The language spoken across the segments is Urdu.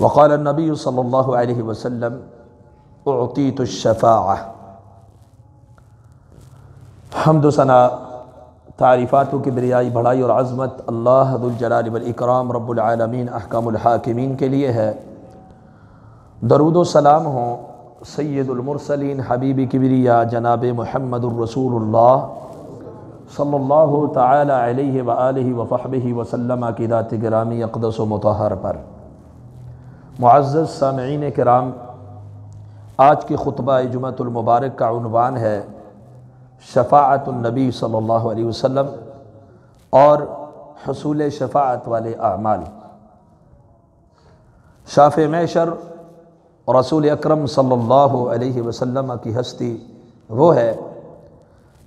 وقال النبی صلی اللہ علیہ وسلم اعطیت الشفاعہ۔ حمد و ثنا، تعریفات و کبریائی، بڑائی اور عظمت اللہ ذو الجلال والاکرام رب العالمین احکم الحاکمین کے لیے ہے۔ درود و سلام ہوں سید المرسلین حبیب کبریا جناب محمد الرسول اللہ صلی اللہ تعالی علیہ وآلہ وصحبہ وسلم کی ذات گرامی اقدس و مطہر پر۔ معزز سامعین کرام، آج کی خطبہ جمعۃ المبارک کا عنوان ہے شفاعت النبی صلی اللہ علیہ وسلم اور حصول شفاعت والے اعمال۔ شافع محشر رسول اکرم صلی اللہ علیہ وسلم کی ہستی وہ ہے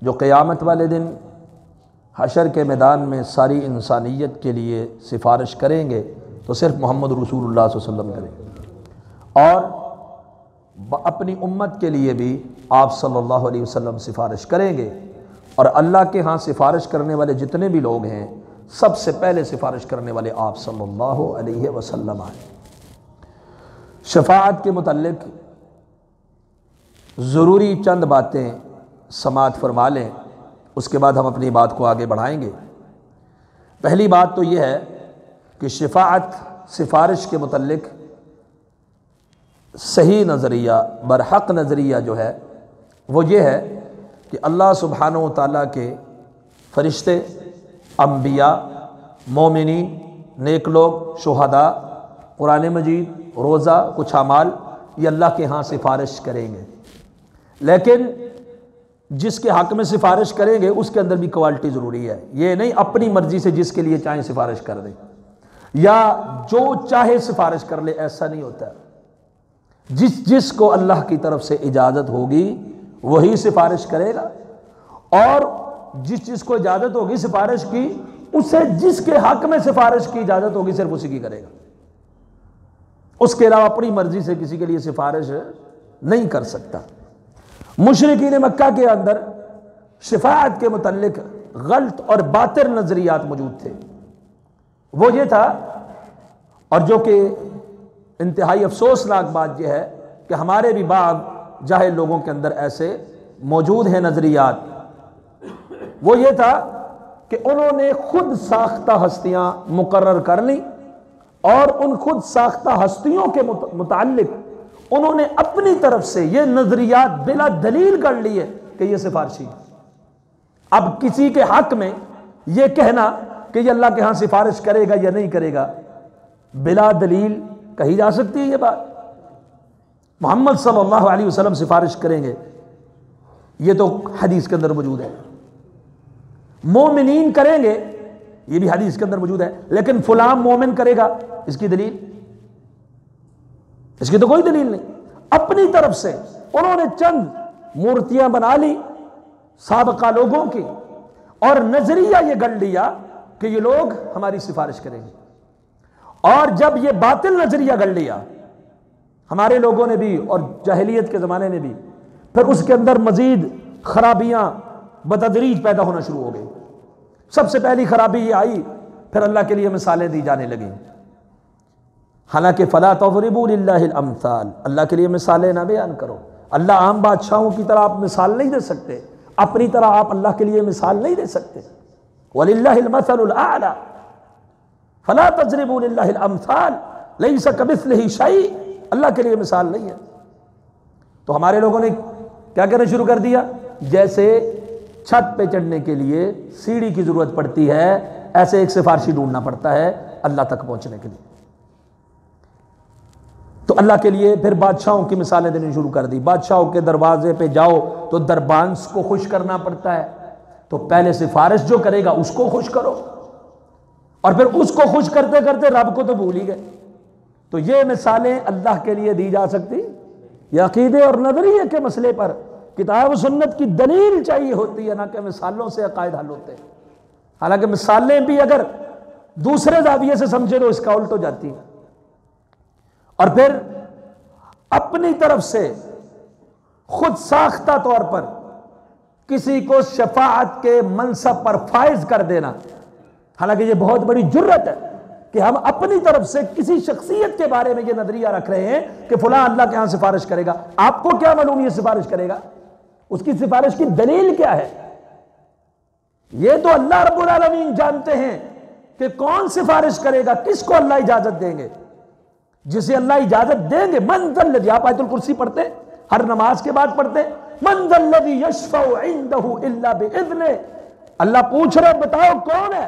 جو قیامت والے دن حشر کے میدان میں ساری انسانیت کے لیے سفارش کریں گے تو صرف محمد رسول اللہ صلی اللہ علیہ وسلم کریں گے، اور اپنی امت کے لیے بھی آپ صلی اللہ علیہ وسلم سفارش کریں گے، اور اللہ کے ہاں سفارش کرنے والے جتنے بھی لوگ ہیں سب سے پہلے سفارش کرنے والے آپ صلی اللہ علیہ وسلم ہیں۔ شفاعت کے متعلق ضروری چند باتیں سماعت فرما لیں، اس کے بعد ہم اپنی بات کو آگے بڑھائیں گے۔ پہلی بات تو یہ ہے کہ شفاعت سفارش کے متعلق صحیح نظریہ، برحق نظریہ جو ہے وہ یہ ہے کہ اللہ سبحانہ و تعالیٰ کے فرشتے، انبیاء، مومنین، نیک لوگ، شہداء، قرآن مجید، روزہ، کچھ اعمال، یہ اللہ کے ہاں سفارش کریں گے، لیکن جس کے حق میں سفارش کریں گے اس کے اندر بھی کوالٹی ضروری ہے۔ یہ نہیں اپنی مرضی سے جس کے لیے چاہیں سفارش کر دیں یا جو چاہے سفارش کر لے، ایسا نہیں ہوتا۔ جس کو اللہ کی طرف سے اجازت ہوگی وہی سفارش کرے گا، اور جس کو اجازت ہوگی سفارش کی، اسے جس کے حق میں سفارش کی اجازت ہوگی صرف اسی کی کرے گا، اس کے علاوہ اپنی مرضی سے کسی کے لیے سفارش نہیں کر سکتا۔ مشرکین مکہ کے اندر شفاعت کے متعلق غلط اور باطل نظریات موجود تھے۔ وہ یہ تھا، اور جو کہ انتہائی افسوسناک بات یہ ہے کہ ہمارے بھی بعض جاہل لوگوں کے اندر ایسے موجود ہیں نظریات، وہ یہ تھا کہ انہوں نے خود ساختہ ہستیاں مقرر کر لی، اور ان خود ساختہ ہستیوں کے متعلق انہوں نے اپنی طرف سے یہ نظریات بلا دلیل کر لیے کہ یہ سفارشی ہے۔ اب کسی کے حق میں یہ کہنا کہ یہ اللہ کے ہاں سفارش کرے گا یا نہیں کرے گا، بلا دلیل کہی جا سکتی ہے یہ بات؟ محمد صلی اللہ علیہ وسلم سفارش کریں گے، یہ تو حدیث کے اندر موجود ہے۔ مومنین کریں گے، یہ بھی حدیث کے اندر موجود ہے، لیکن فلاں مومن کرے گا، اس کی دلیل؟ اس کی تو کوئی دلیل نہیں۔ اپنی طرف سے انہوں نے چند مورتیاں بنا لی سابقہ لوگوں کی، اور نظریہ یہ گڑھ لیا کہ یہ لوگ ہماری سفارش کریں گے، اور جب یہ باطل نظریہ گڑھ لیا ہمارے لوگوں نے بھی اور جاہلیت کے زمانے میں بھی، پھر اس کے اندر مزید خرابیاں بتدریج پیدا ہونا شروع ہو گئی۔ سب سے پہلی خرابی یہ آئی، پھر اللہ کے لیے مثالیں دی جانے لگیں، حالانکہ فلا تضربوا للہ الامثال، اللہ کے لیے مثالیں نہ بیان کرو۔ اللہ عام بادشاہوں کی طرح آپ مثال نہیں دے سکتے، اپنی طرح آپ اللہ کے لیے مثال نہیں دے سکتے۔ وَلِلَّهِ الْمَثَلُ الْأَعْلَى فَلَا تَضْرِبُوا لِلَّهِ الْأَمْثَالَ لَيْسَ كَمِثْلِهِ شَيْءٌ، اللہ کے لیے مثال نہیں ہے۔ تو ہمارے لوگوں نے کیا کہنا شروع کر دیا؟ جیسے چھت پہ چڑھنے کے لیے سیڑھی کی ضرورت پڑتی ہے، ایسے ایک سفارشی ڈھونڈنا پڑتا ہے اللہ تک پہنچنے کے لیے۔ تو اللہ کے لیے پھر بادشاہوں کی مثالیں دینے شروع کر دی۔ بادشاہوں کے دروازے پہ جاؤ تو دربانس کو خوش کرنا پڑتا ہے، تو پہلے سفارش جو کرے گا اس کو خوش کرو، اور پھر اس کو خوش کرتے کرتے رب کو تو بھول ہی گئے۔ تو یہ مثالیں اللہ کے لیے دی جا سکتی؟ یہ عقیدے اور نظریے کے مسئلے پر کتاب و سنت کی دلیل چاہیے ہوتی ہے، نہ کہ مثالوں سے عقائد حل ہوتے ہیں۔ حالانکہ مثالیں بھی اگر دوسرے زاویے سے سمجھے تو اس کا الٹ ہو جاتی ہے۔ اور پھر اپنی طرف سے خود ساختہ طور پر کسی کو شفاعت کے منصب پر فائز کر دینا، حالانکہ یہ بہت بڑی جرت ہے کہ ہم اپنی طرف سے کسی شخصیت کے بارے میں یہ نظریہ رکھ رہے ہیں کہ فلاں اللہ کے ہاں سفارش کرے گا. آپ کو کیا معلوم یہ سفارش کرے گا؟ اس کی سفارش کی دلیل کیا ہے؟ یہ تو اللہ رب العالمین جانتے ہیں کہ کون سفارش کرے گا، کس کو اللہ اجازت دیں گے. جسے اللہ اجازت دیں گے، من ذا الذی، آپ آیت الکرسی پڑھتے ہیں، ہر نماز کے بعد پڑھتے ہیں، من ذا الذی یشفع عندہ الا باذنہ. اللہ پوچھ رہے بتاؤ کون ہے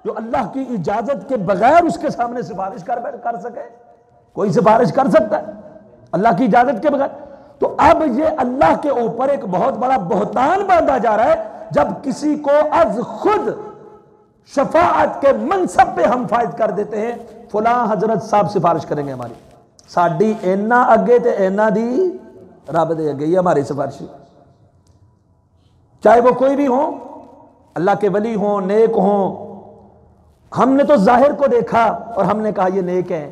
جو اللہ کی اجازت کے بغیر اس کے سامنے سفارش کر سکے؟ کوئی سفارش کر سکتا ہے اللہ کی اجازت کے بغیر؟ تو اب یہ اللہ کے اوپر ایک بہت بڑا بہتان باندھا جا رہا ہے جب کسی کو از خود شفاعت کے منصب پہ ہم فائز کر دیتے ہیں، فلاں حضرت صاحب سفارش کریں گے ہماری، ساڈی اینا اگے تے اینا دی رب دے اگے، یہ ہماری سفارشی، چاہے وہ کوئی بھی ہوں، اللہ کے ولی ہوں، نیک ہوں. ہم نے تو ظاہر کو دیکھا اور ہم نے کہا یہ نیک ہیں،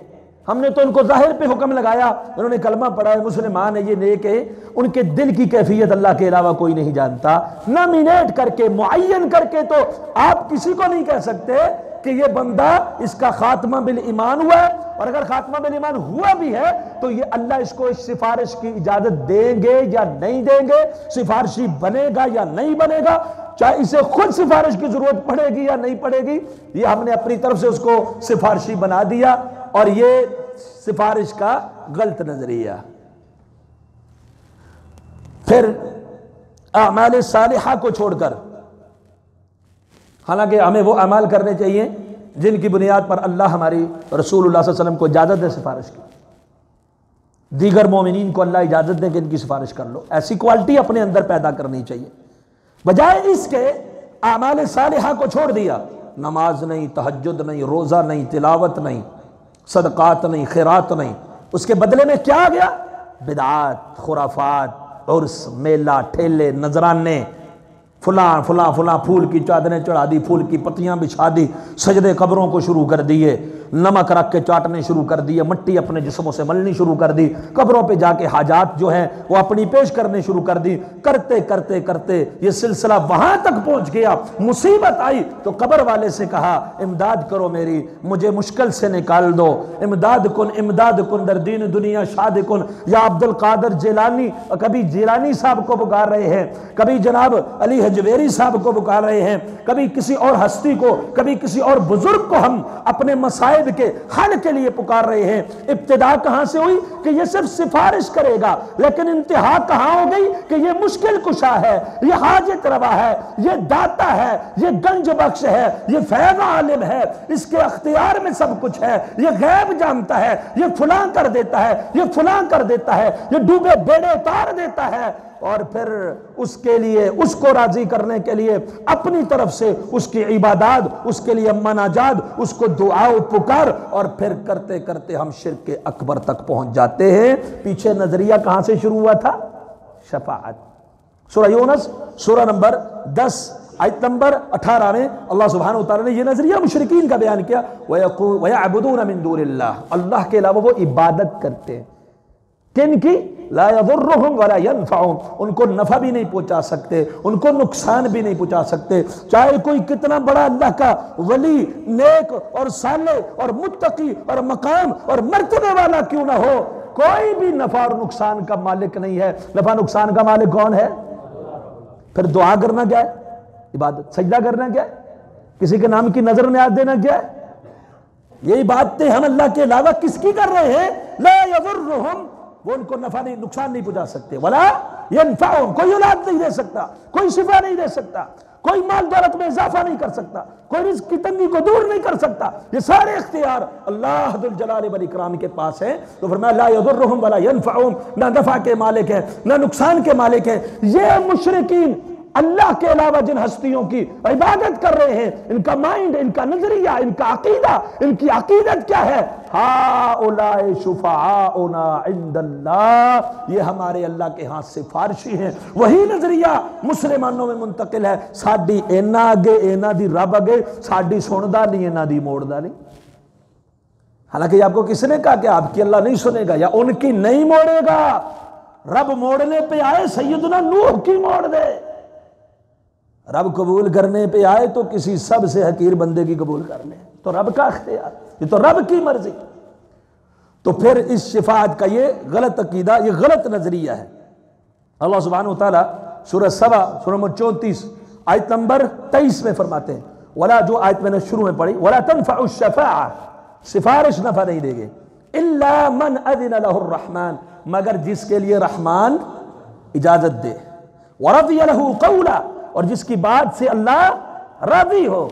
ہم نے تو ان کو ظاہر پہ حکم لگایا، انہوں نے کلمہ پڑھا ہے، مسلمان ہے، یہ نیک ہے. ان کے دل کی کیفیت اللہ کے علاوہ کوئی نہیں جانتا. نامینیٹ کر کے، معین کر کے تو آپ کسی کو نہیں کہہ سکتے کہ یہ بندہ اس کا خاتمہ بالایمان ہوا ہے، اور اگر خاتمہ بالایمان ہوا بھی ہے تو یہ اللہ اس کو اس سفارش کی اجازت دیں گے یا نہیں دیں گے، سفارشی بنے گا یا نہیں بنے گا، چاہے اسے خود سفارش کی ضرورت پڑے گی یا نہیں پڑے گی، یہ ہم نے اپنی طرف سے اس کو سفارشی بنا دیا، اور یہ سفارش کا غلط نظریہ. پھر اعمال صالحہ کو چھوڑ کر، حالانکہ ہمیں وہ اعمال کرنے چاہیے جن کی بنیاد پر اللہ ہماری رسول اللہ صلی اللہ علیہ وسلم کو اجازت دے سفارش کی، دیگر مومنین کو اللہ اجازت دے کہ ان کی سفارش کر لو، ایسی کوالٹی اپنے اندر پیدا کرنی چاہیے. بجائے اس کے اعمال صالحہ کو چھوڑ دیا، نماز نہیں، تہجد نہیں، روزہ نہیں، تلاوت نہیں، صدقات نہیں، خیرات نہیں. اس کے بدلے میں کیا گیا؟ بدعات، خرافات، عرس، میلہ، ٹھیلے، نذرانے، فلاں فلاں فلاں، پھول کی چادریں چڑھا دی، پھول کی پتیاں بچھا دی، سجدے قبروں کو شروع کر دیے، نمک رکھ کے چاٹنے شروع کر دیے، مٹی اپنے جسموں سے ملنی شروع کر دی، قبروں پہ جا کے حاجات جو ہیں وہ اپنی پیش کرنے شروع کر دی. کرتے کرتے کرتے یہ سلسلہ وہاں تک پہنچ گیا، مصیبت آئی تو قبر والے سے کہا امداد کرو میری، مجھے مشکل سے نکال دو، امداد کن در دین دنیا شاد کن. یا عبد القادر جیلانی، کبھی جیلانی صاحب کو پکار رہے ہیں، کبھی جناب علی حجویری صاحب کو پکار رہے ہیں، کبھی کسی اور ہستی کو، کبھی کسی اور بزرگ کو ہم اپنے مسائل کے حل کے لیے پکار رہے ہیں. ابتدا کہاں سے ہوئی کہ یہ صرف سفارش کرے گا، لیکن انتہا کہاں ہو گئی کہ یہ مشکل کشا ہے، یہ حاجت روا ہے، یہ داتا ہے، یہ گنج بخش ہے، یہ فیض عالم ہے، اس کے اختیار میں سب کچھ ہے، یہ غیب جانتا ہے، یہ فلاں کر دیتا ہے، یہ فلاں کر دیتا ہے، یہ ڈوبے بیڑے اتار دیتا ہے. اور پھر اس کے لیے، اس کو راضی کرنے کے لیے اپنی طرف سے اس کی عبادات، اس کے لیے مناجات، اس کو دعا و پکار، اور پھر کرتے کرتے ہم شرک اکبر تک پہنچ جاتے ہیں. پیچھے نظریہ کہاں سے شروع ہوا تھا؟ شفاعت. سورہ یونس سورہ نمبر 10 آیت نمبر 18 میں اللہ سبحانہ وتعالی نے یہ نظریہ مشرکین کا بیان کیا. وَيَعْبُدُونَ مِن دُونِ اللَّهِ، اللہ کے علاوہ وہ عبادت کرتے ہیں. کن کی؟ لا يضرهم ولا ينفعهم، ان کو نفع بھی نہیں پہنچا سکتے، ان کو نقصان بھی نہیں پہنچا سکتے. چاہے کوئی کتنا بڑا اللہ کا ولی، نیک اور صالح اور متقی اور مقام اور مرتبے والا کیوں نہ ہو، کوئی بھی نفع اور نقصان کا مالک نہیں ہے. نفع نقصان کا مالک کون ہے؟ پھر دعا کرنا کیا ہے؟ عبادت. سجدہ کرنا کیا ہے؟ کسی کے نام کی نظر نیاز دینا کیا ہے؟ یہی باتیں ہم اللہ کے علاوہ کس کی کر رہے ہیں؟ لا يضرهم، وہ ان کو نفع نہیں، نقصان نہیں پہنچا سکتے. ولا ينفعهم، کوئی اولاد نہیں دے سکتا، کوئی شفا نہیں دے سکتا، کوئی مال دولت میں اضافہ نہیں کر سکتا، کوئی رزق کی تنگی کو دور نہیں کر سکتا. یہ سارے اختیار اللہ ذو الجلال والاکرام کے پاس ہیں. تو فرمایا لا يضرهم ولا ينفعهم، نہ نفع کے مالک ہیں نہ نقصان کے مالک ہیں. یہ مشرکین اللہ کے علاوہ جن ہستیوں کی عبادت کر رہے ہیں، ان کا مائنڈ، ان کا نظریہ، ان کا عقیدہ، ان کی عقیدت کیا ہے؟ ہؤلاء شفعاؤنا عند اللہ، یہ ہمارے اللہ کے ہاں سفارشی ہیں. وہی نظریہ مسلمانوں میں منتقل ہے. ساڈی اینا اگے اینا دی رب اگے، ساڈی سندا نہیں اینا دی موڑدا نہیں. حالانکہ آپ کو کس نے کہا کہ آپ کی اللہ نہیں سنے گا یا ان کی نہیں موڑے گا؟ رب موڑنے پہ آئے، سیدنا نوح کی موڑ دے، رب قبول کرنے پہ آئے تو کسی سب سے حقیر بندے کی قبول کر لیں، تو رب کا اختیار، یہ تو رب کی مرضی۔ تو پھر اس شفاعت کا یہ غلط عقیدہ، یہ غلط نظریہ ہے۔ اللہ سبحانہ وتعالی سورہ سبا سورہ نمبر 34 آیت نمبر 23 میں فرماتے ہیں، ولا، جو آیت میں نے شروع میں پڑھی، ولا تنفع الشفاعہ، سفارش نفع نہیں دے گے، الا من اذن له الرحمن، مگر جس کے لیے رحمان اجازت دے، ورضی له قولا، اور جس کی بات سے اللہ راضی ہو۔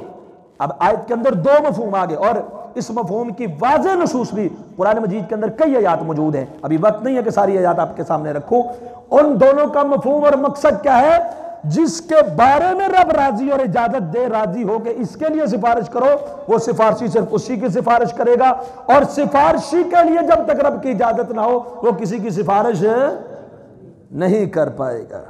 اب آیت کے اندر دو مفہوم آگے، اور اس مفہوم کی واضح نصوص بھی قرآن مجید کے اندر کئی آیات موجود ہیں، ابھی وقت نہیں ہے کہ ساری آیات آپ کے سامنے رکھوں۔ ان دونوں کا مفہوم اور مقصد کیا ہے؟ جس کے بارے میں رب راضی اور اجازت دے، راضی ہو کہ اس کے لیے سفارش کرو، وہ سفارشی صرف اسی کی سفارش کرے گا، اور سفارشی کے لیے جب تک رب کی اجازت نہ ہو وہ کسی کی سفارش نہیں کر پائے گا۔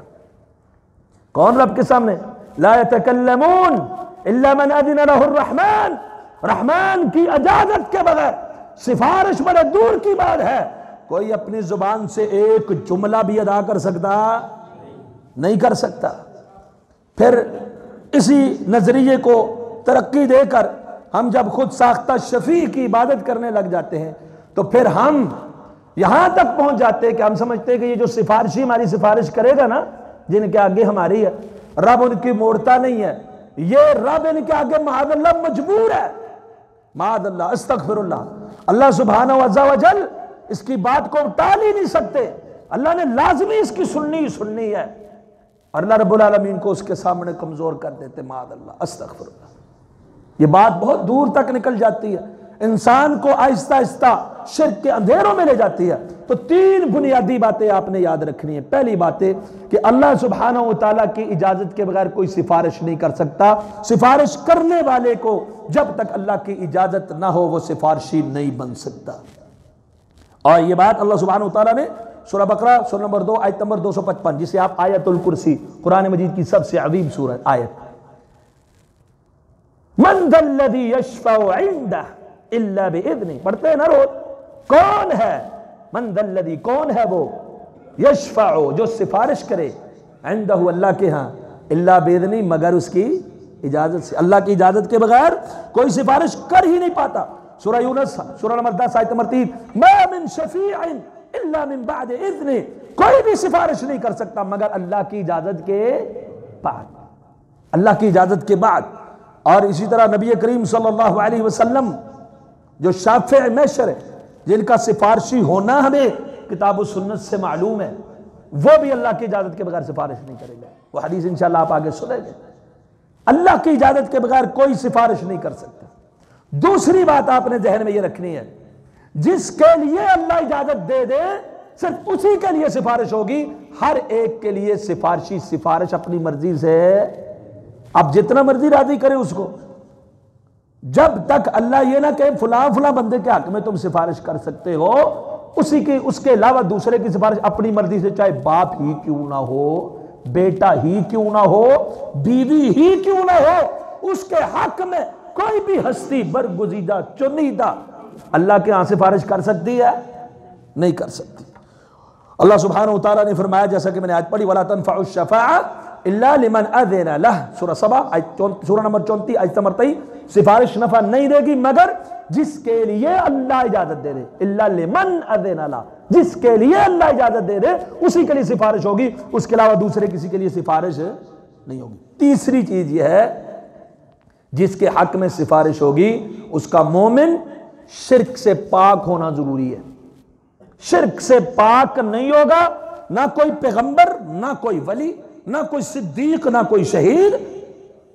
کون رب کے سامنے؟ لا يتکلمون الا من اذن له الرحمن، رحمان کی اجازت کے بغیر سفارش بڑے دور کی بات ہے، کوئی اپنی زبان سے ایک جملہ بھی ادا کر سکتا نہیں کر سکتا۔ پھر اسی نظریے کو ترقی دے کر ہم جب خود ساختہ شفیع کی عبادت کرنے لگ جاتے ہیں تو پھر ہم یہاں تک پہنچ جاتے ہیں کہ ہم سمجھتے ہیں کہ یہ جو سفارشی ہماری سفارش کرے گا نا، جن کے آگے ہماری ہے، رب ان کی موڑتا نہیں ہے، یہ رب ان کے آگے معاذ اللہ مجبور ہے، معاذ اللہ، استغفر اللہ۔ اللہ سبحانہ وتعالی اس کی بات کو ٹال ہی نہیں سکتے، اللہ نے لازمی اس کی سننی ہے، اور اللہ رب العالمین کو اس کے سامنے کمزور کر دیتے، معاذ اللہ، استغفر اللہ۔ یہ بات بہت دور تک نکل جاتی ہے، انسان کو آہستہ آہستہ شرک کے اندھیروں میں لے جاتی ہے۔ تو تین بنیادی باتیں آپ نے یاد رکھنی ہے۔ پہلی بات ہے کہ اللہ سبحانہ وتعالیٰ کی اجازت کے بغیر کوئی سفارش نہیں کر سکتا، سفارش کرنے والے کو جب تک اللہ کی اجازت نہ ہو وہ سفارشی نہیں بن سکتا۔ اور یہ بات اللہ سبحانہ وتعالیٰ نے سورہ بقرہ سورہ نمبر 2 آیت نمبر 255، جسے آپ آیت الکرسی، قرآن مجید کی سب سے عظیم سورہ آیت، من ذا الذی یشفع عندہ الا باذنہ، پڑھتے ہیں نا روز، کون ہے؟ من ذا الذی، کون ہے وہ؟ یشفع، جو سفارش کرے، عندہ، اللہ کے ہاں، الا باذنہ، مگر اس کی اجازت سے، اللہ کی اجازت کے بغیر کوئی سفارش کر ہی نہیں پاتا۔ سورہ یونس سورہ نمبر 10 آیت نمبر 3، ما من شفیع الا من بعد اذنہ، کوئی بھی سفارش نہیں کر سکتا مگر اللہ کی اجازت کے بعد، اللہ کی اجازت کے بعد۔ اور اسی طرح نبی کریم صلی اللہ علیہ وسلم جو شافع محشر ہے، جن کا سفارشی ہونا ہمیں کتاب و سنت سے معلوم ہے، وہ بھی اللہ کی اجازت کے بغیر سفارش نہیں کرے گا۔ وہ حدیث انشاءاللہ آپ آگے سنیں گے، اللہ کی اجازت کے بغیر کوئی سفارش نہیں کر سکتا۔ دوسری بات آپ نے ذہن میں یہ رکھنی ہے، جس کے لیے اللہ اجازت دے دے صرف اسی کے لیے سفارش ہوگی، ہر ایک کے لیے سفارشی سفارش اپنی مرضی سے، اب جتنا مرضی راضی کرے اس کو، جب تک اللہ یہ نہ کہے فلاں فلاں بندے کے حق میں تم سفارش کر سکتے ہو، اسی کی، اس کے علاوہ دوسرے کی سفارش اپنی مرضی سے، چاہے باپ ہی کیوں نہ ہو، بیٹا ہی کیوں نہ ہو، بیوی ہی کیوں نہ ہو، اس کے حق میں کوئی بھی ہستی برگزیدہ چنیدہ اللہ کے ہاں سفارش کر سکتی ہے؟ نہیں کر سکتی۔ اللہ سبحانہ وتعالیٰ نے فرمایا، جیسا کہ میں نے آیت پڑھی، وَلَا تَنْفَعُ الشَّفَاعَةُ إِلَّا لِمَنْ أَذِنَ لَهُ، سورہ سبا سورہ نمبر 34 آیت نمبر 23، سفارش نفع نہیں دے گی مگر جس کے لیے اللہ اجازت دے دے، إِلَّا لِمَنْ أَذِنَ لَهُ، جس کے لیے اللہ اجازت دے دے اسی کے لیے سفارش ہوگی، اس کے علاوہ دوسرے کسی کے لیے سفارش نہیں ہوگی۔ تیسری چیز یہ ہے، جس کے حق میں سفارش ہوگی اس کا مومن شرک سے پاک ہونا ضروری ہے۔ شرک سے پاک نہیں ہوگا، نہ کوئی پیغمبر، نہ کوئی ولی، نہ کوئی صدیق، نہ کوئی شہید،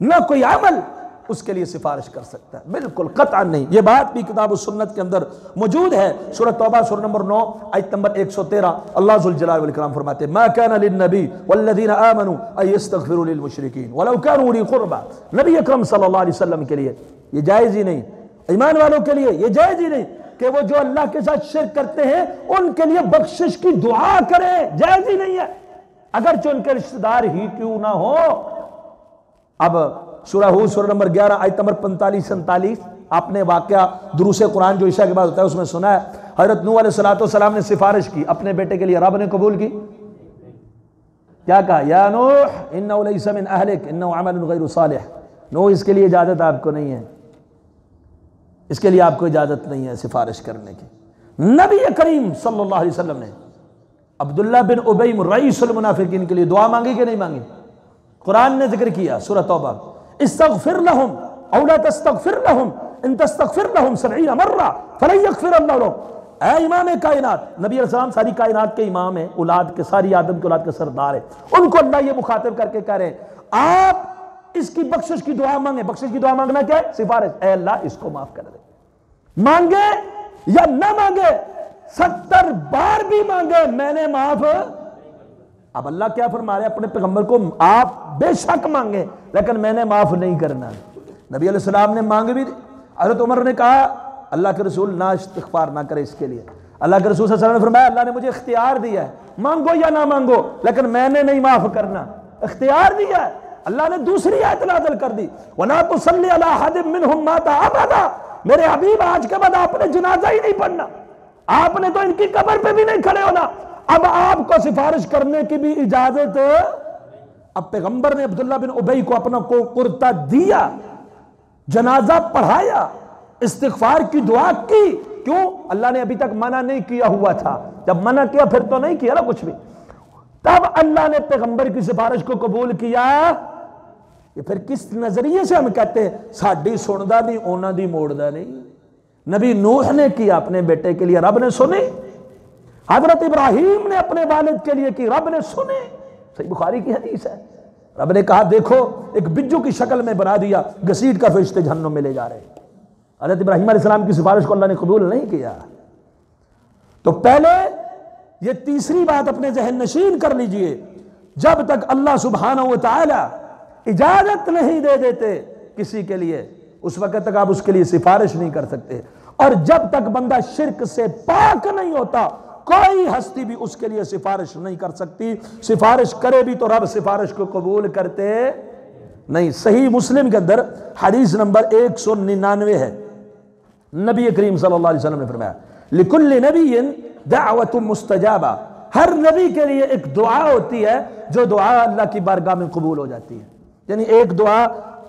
نہ کوئی عمل اس کے لیے سفارش کر سکتا ہے، بالکل قطعا نہیں۔ یہ بات بھی کتاب و سنت کے اندر موجود ہے۔ سورہ توبہ سورہ نمبر 9 آیت نمبر 113، اللہ ذوالجلال والاکرام فرماتے ہیں، ما كان للنبي والذین آمنوا ان يستغفروا للمشرکین ولو كانوا اولی قربى، نبی اکرم صلی اللہ علیہ وسلم کے لیے یہ جائز ہی نہیں، ایمان والوں کے لیے یہ جائز ہی نہیں کہ وہ جو اللہ کے ساتھ شرک کرتے ہیں ان کے لیے بخشش کی دعا کریں، جائز ہی نہیں ہے، اگرچہ ان کے رشتہ دار ہی کیوں نہ ہو۔ اب سورہ ہود سورہ نمبر 11 آیت نمبر 45-47، آپ نے واقعہ دروس قرآن جو عشاء کے بعد ہوتا ہے اس میں سنا ہے، حضرت نوح علیہ السلام نے سفارش کی اپنے بیٹے کے لیے، رب نے قبول کی؟ کیا کہا؟ یا نوح انہ لیس من اہلک انہ عمل غیر صالح، نوح اس کے لیے اجازت آپ کو نہیں ہے، اس کے لیے آپ کو اجازت نہیں ہے سفارش کرنے کی۔ نبی کریم صلی اللہ علیہ وسلم نے عبداللہ بن ابی رئیس المنافقین کے لیے دعا مانگی کہ نہیں مانگی؟ قرآن نے ذکر کیا سورہ توبہ، استغفر لہم او لا تستغفر لہم ان تستغفر لہم 70 مرہ فلن یغفر اللہ لہم۔ اے امام کائنات، نبی علیہ السلام ساری کائنات کے امام ہیں، اولاد کے، ساری آدم کی اولاد کے سردار ہیں، ان کو اللہ یہ مخاطب کر کے کہہ رہے ہیں آپ اس کی بخشش کی دعا مانگیں۔ بخشش کی دعا مانگنا کیا ہے؟ سفارش، اے اللہ اس کو معاف کر دے، مانگے یا نہ مانگے، 70 بار بھی مانگے میں نے معاف۔ اب اللہ کیا فرما رہے ہیں اپنے پیغمبر کو؟ آپ بے شک مانگیں لیکن میں نے معاف نہیں کرنا۔ نبی علیہ السلام نے مانگ بھی، حضرت عمر نے کہا اللہ کے رسول نہ استغفار نہ کرے اس کے لیے۔ اللہ کے رسول صلی اللہ علیہ وسلم نے فرمایا اللہ نے مجھے اختیار دیا ہے، مانگو یا نہ مانگو لیکن میں نے نہیں معاف کرنا، اختیار دیا ہے۔ اللہ نے دوسری آیت نازل کر دی، وَلَا تُصَلِّ عَلَىٰ أَحَدٍ مِّنْهُمْ مَاتَ أَبَدًا، میرے حبیب آج کے بعد آپ نے جنازہ ہی نہیں پڑھنا، آپ نے تو ان کی قبر پہ بھی نہیں کھڑے ہونا۔ اب آپ کو سفارش کرنے کی بھی اجازت۔ اب پیغمبر نے عبداللہ بن ابی کو اپنا کرتا دیا، جنازہ پڑھایا، استغفار کی دعا کی۔ کیوں؟ اللہ نے ابھی تک منع نہیں کیا ہوا تھا، جب منع کیا پھر تو نہیں کیا نا کچھ بھی، تب اللہ نے پیغمبر کی سفارش کو قبول کیا۔ یہ پھر کس نظریے سے ہم کہتے ہیں ساڈی سندا نہیں اونا دی موڑدا نہیں؟ نبی نوح نے کیا اپنے بیٹے کے لیے، رب نے سنی۔ حضرت ابراہیم نے اپنے والد کے لیے کی، رب نے سنی۔ صحیح بخاری کی حدیث ہے، رب نے کہا دیکھو ایک بجو کی شکل میں بنا دیا، گھسیٹ کر فرشتے جہنم میں لے جا رہے ہیں۔ حضرت ابراہیم علیہ السلام کی سفارش کو اللہ نے قبول نہیں کیا۔ تو پہلے یہ تیسری بات اپنے ذہن نشین کر لیجئے، جب تک اللہ سبحانہ و تعالی اجازت نہیں دے دیتے کسی کے لیے اس وقت تک آپ اس کے لیے سفارش نہیں کر سکتے، اور جب تک بندہ شرک سے پاک نہیں ہوتا کوئی ہستی بھی اس کے لیے سفارش نہیں کر سکتی۔ سفارش کرے بھی تو رب سفارش کو قبول کرتے نہیں۔ صحیح مسلم کے اندر حدیث نمبر 199 ہے، نبی کریم صلی اللہ علیہ وسلم نے فرمایا لِكُلِّ نَبِيٍ دَعْوَةٌ مُسْتَجَابَةٌ، ہر نبی کے لیے ایک دعا ہوتی ہے جو دعا اللہ کی بارگاہ میں قبول ہو جاتی ہے۔ یعنی ایک دعا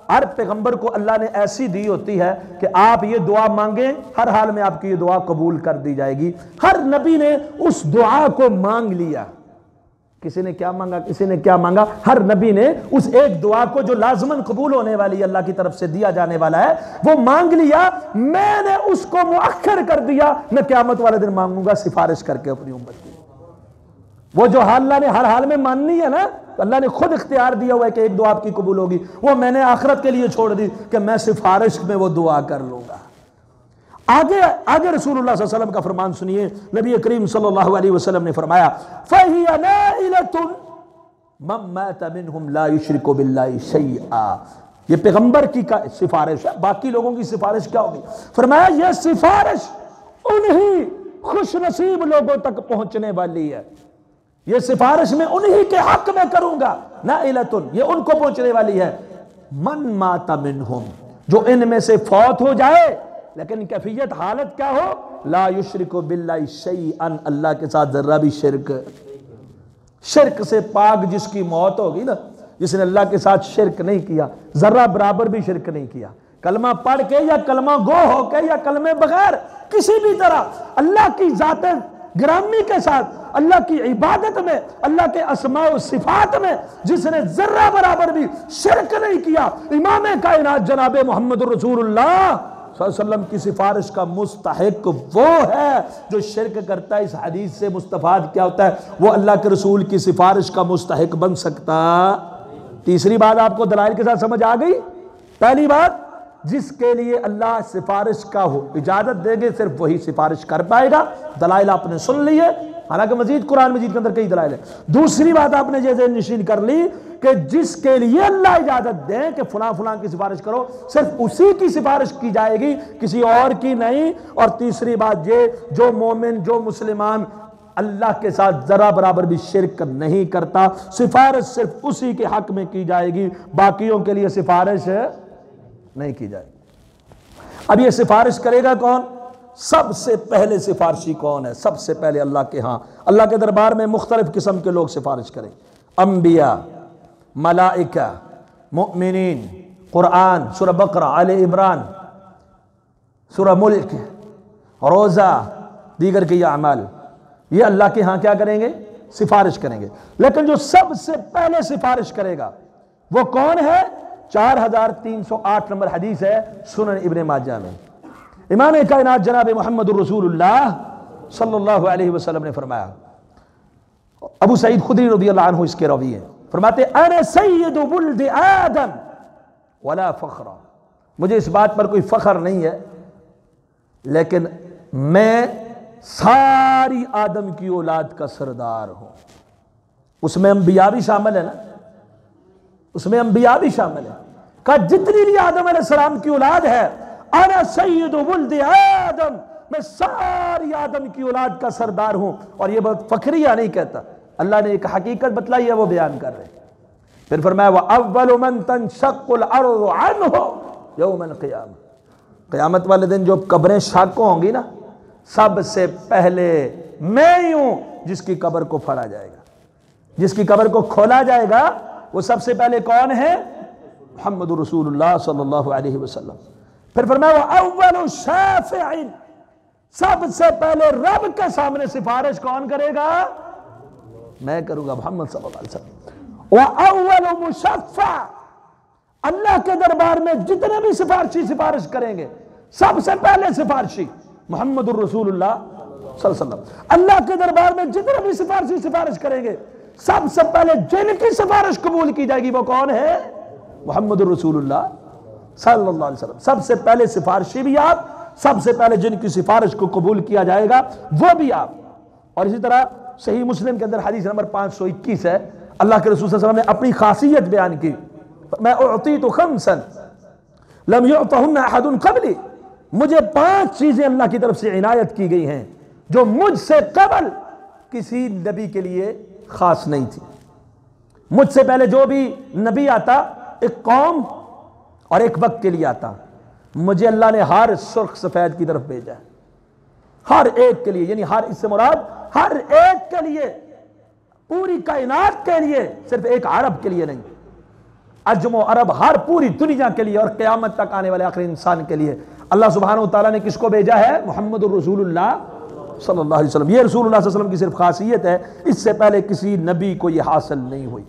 ہر پیغمبر کو اللہ نے ایسی دی ہوتی ہے کہ آپ یہ دعا مانگیں ہر حال میں آپ کی یہ دعا قبول کر دی جائے گی۔ ہر نبی نے اس دعا کو مانگ لیا، کسی نے کیا مانگا کسی نے کیا مانگا، ہر نبی نے اس ایک دعا کو جو لازماً قبول ہونے والی ہے، اللہ کی طرف سے دیا جانے والا ہے، وہ مانگ لیا۔ میں نے اس کو مؤخر کر دیا، میں قیامت والے دن مانگوں گا سفارش کر کے اپنی امت کی۔ وہ جو اللہ نے ہر حال میں ماننی ہے نا، اللہ نے خود اختیار دیا ہوا ہے کہ ایک دعا آپ کی قبول ہوگی، وہ میں نے آخرت کے لیے چھوڑ دی کہ میں سفارش میں وہ دعا کر لوں گا۔ آگے رسول اللہ صلی اللہ علیہ وسلم کا فرمان سنیے، نبی کریم صلی اللہ علیہ وسلم نے فرمایا فَهِيَ نَائِلَةٌ مَن مَاتَ مِنْهُمْ لَا يُشْرِكُ بِاللَّهِ شَيْئًا۔ یہ پیغمبر کی سفارش ہے، باقی لوگوں کی سفارش کیا ہوگی؟ فرمایا یہ سفارش انہی خوش نصیب لوگوں تک پہنچنے والی ہے، یہ سفارش میں انہی کے حق میں کروں گا، نائلۃ، یہ ان کو پہنچنے والی ہے، من مات منہم، جو ان میں سے فوت ہو جائے لیکن کیفیت حالت کیا ہو، لا یشرک باللہ شیئا، اللہ کے ساتھ ذرہ بھی شرک سے پاک جس کی موت ہوگی نا، جس نے اللہ کے ساتھ شرک نہیں کیا، ذرہ برابر بھی شرک نہیں کیا، کلمہ پڑھ کے یا کلمہ گو ہو کے یا کلمے بغیر کسی بھی طرح اللہ کی ذات گرامی کے ساتھ، اللہ کی عبادت میں، اللہ کے اسماء و صفات میں جس نے ذرہ برابر بھی شرک نہیں کیا، امام کائنات جناب محمد رسول اللہ صلی اللہ علیہ وسلم کی سفارش کا مستحق وہ ہے۔ جو شرک کرتا ہے اس حدیث سے مستفاد کیا ہوتا ہے، وہ اللہ کے رسول کی سفارش کا مستحق بن سکتا۔ تیسری بات آپ کو دلائل کے ساتھ سمجھ آ گئی؟ پہلی بات، جس کے لیے اللہ سفارش کا ہو اجازت دے گے صرف وہی سفارش کر پائے گا، دلائل آپ نے سن لیے، حالانکہ مزید قرآن مجید کے اندر کئی دلائل ہیں۔ دوسری بات آپ نے یہ ذہن نشین کر لی کہ جس کے لیے اللہ اجازت دیں کہ فلاں فلاں کی سفارش کرو، صرف اسی کی سفارش کی جائے گی، کسی اور کی نہیں۔ اور تیسری بات یہ، جو مومن جو مسلمان اللہ کے ساتھ ذرہ برابر بھی شرک نہیں کرتا، سفارش صرف اسی کے حق میں کی جائے گی، باقیوں کے لیے سفارش نہیں کی جائے گی۔ اب یہ سفارش کرے گا کون؟ سب سے پہلے سفارشی کون ہے؟ سب سے پہلے اللہ کے ہاں، اللہ کے دربار میں مختلف قسم کے لوگ سفارش کریں۔ انبیاء، ملائکہ، مؤمنین، قرآن، سورہ بقرہ، آل عمران، سورہ ملک، روزہ، دیگر کے یہ اعمال، یہ اللہ کے ہاں کیا کریں گے؟ سفارش کریں گے۔ لیکن جو سب سے پہلے سفارش کرے گا وہ کون ہے؟ 4308 نمبر حدیث ہے سنن ابن ماجہ میں۔ امام کائنات جناب محمد الرسول اللہ صلی اللہ علیہ وسلم نے فرمایا، ابو سعید خدری رضی اللہ عنہ اس کے راوی ہیں، فرماتے انا سید ولد آدم ولا فخر، مجھے اس بات پر کوئی فخر نہیں ہے لیکن میں ساری آدم کی اولاد کا سردار ہوں۔ اس میں انبیاء بھی شامل ہے نا، اس میں انبیاء بھی شامل ہے، کہ جتنی بھی آدم علیہ السلام کی اولاد ہے، انا سید ولد آدم، میں ساری آدم کی اولاد کا سردار ہوں۔ اور یہ بہت فخریہ نہیں کہتا، اللہ نے ایک حقیقت بتلائی ہے وہ بیان کر رہے ہیں۔ پھر فرمایا وَأَوَّلُ مَن تَنشَقُّ الْأَرْضُ عَنْهُ يَوْمَ الْقِيَامَةِ، قیامت والے دن جو قبریں شاقوں ہوں گی نا، سب سے پہلے میں ہی ہوں جس کی قبر کو پھاڑا جائے گا، جس کی قبر کو کھولا جائے گا۔ وہ سب سے پہلے کون ہے؟ محمد رسول اللہ صلی اللہ علیہ وسلم۔ پھر فرمایا وَأَوَّلُ شَافِعٍ، سب سے پہلے رب کے سامنے سفارش کون کرے گا؟ میں کروں گا، محمد صلی اللہ علیہ وسلم۔ وَأَوَّلُ مُشَفَّعٍ، اللہ کے دربار میں جتنے بھی سفارشی سفارش کریں گے، سب سے پہلے سفارشی محمد الرسول اللہ صلی اللہ علیہ وسلم۔ اللہ کے دربار میں جتنے بھی سفارشی سفارش کریں گے، سب سے پہلے جن کی سفارش قبول کی جائے گی وہ کون ہے؟ محمد الرسول اللہ صلی اللہ علیہ وسلم۔ سب سے پہلے سفارشی بھی آپ، سب سے پہلے جن کی سفارش کو قبول کیا جائے گا وہ بھی آپ۔ اور اسی طرح صحیح مسلم کے اندر حدیث نمبر 521 ہے، اللہ کے رسول صلی اللہ علیہ وسلم نے اپنی خاصیت بیان کی، میں اعطیت خمسا لم یعطہن احد قبلی، مجھے 5 چیزیں اللہ کی طرف سے عنایت کی گئی ہیں جو مجھ سے قبل کسی نبی کے لیے خاص نہیں تھی۔ مجھ سے پہلے جو بھی نبی آتا ایک قوم اور ایک وقت کے لیے آتا، مجھے اللہ نے ہر سرخ سفید کی طرف بھیجا ہے، ہر ایک کے لیے، یعنی ہر، اس سے مراد ہر ایک کے لیے، پوری کائنات کے لیے، صرف ایک عرب کے لیے نہیں، عجم و عرب، ہر پوری دنیا کے لیے، اور قیامت تک آنے والے آخری انسان کے لیے اللہ سبحانہ وتعالیٰ نے کس کو بھیجا ہے؟ محمد الرسول اللہ صلی اللہ علیہ وسلم۔ یہ رسول اللہ صلی اللہ علیہ وسلم کی صرف خاصیت ہے، اس سے پہلے کسی نبی کو یہ حاصل نہیں ہوئی۔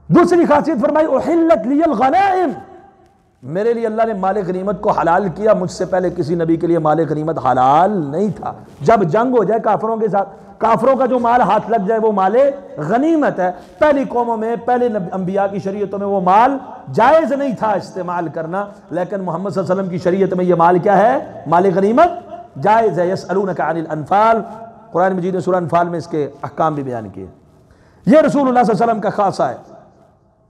دوسری خاصیت فرمائی احلت لی الغنائم، میرے لیے اللہ نے مال غنیمت کو حلال کیا، مجھ سے پہلے کسی نبی کے لیے مال غنیمت حلال نہیں تھا۔ جب جنگ ہو جائے کافروں کے ساتھ، کافروں کا جو مال ہاتھ لگ جائے وہ مال غنیمت ہے۔ پہلی قوموں میں، پہلے انبیاء کی شریعتوں میں وہ مال جائز نہیں تھا استعمال کرنا، لیکن محمد صلی اللہ علیہ وسلم کی شریعت میں یہ مال کیا ہے؟ مال غنیمت جائز ہے۔ یسألونک عن الانفال، قرآن مجید نے سورہ انفال میں اس کے احکام بھی بیان کیے۔ یہ رسول اللہ صلی اللہ علیہ وسلم کا خاصہ ہے۔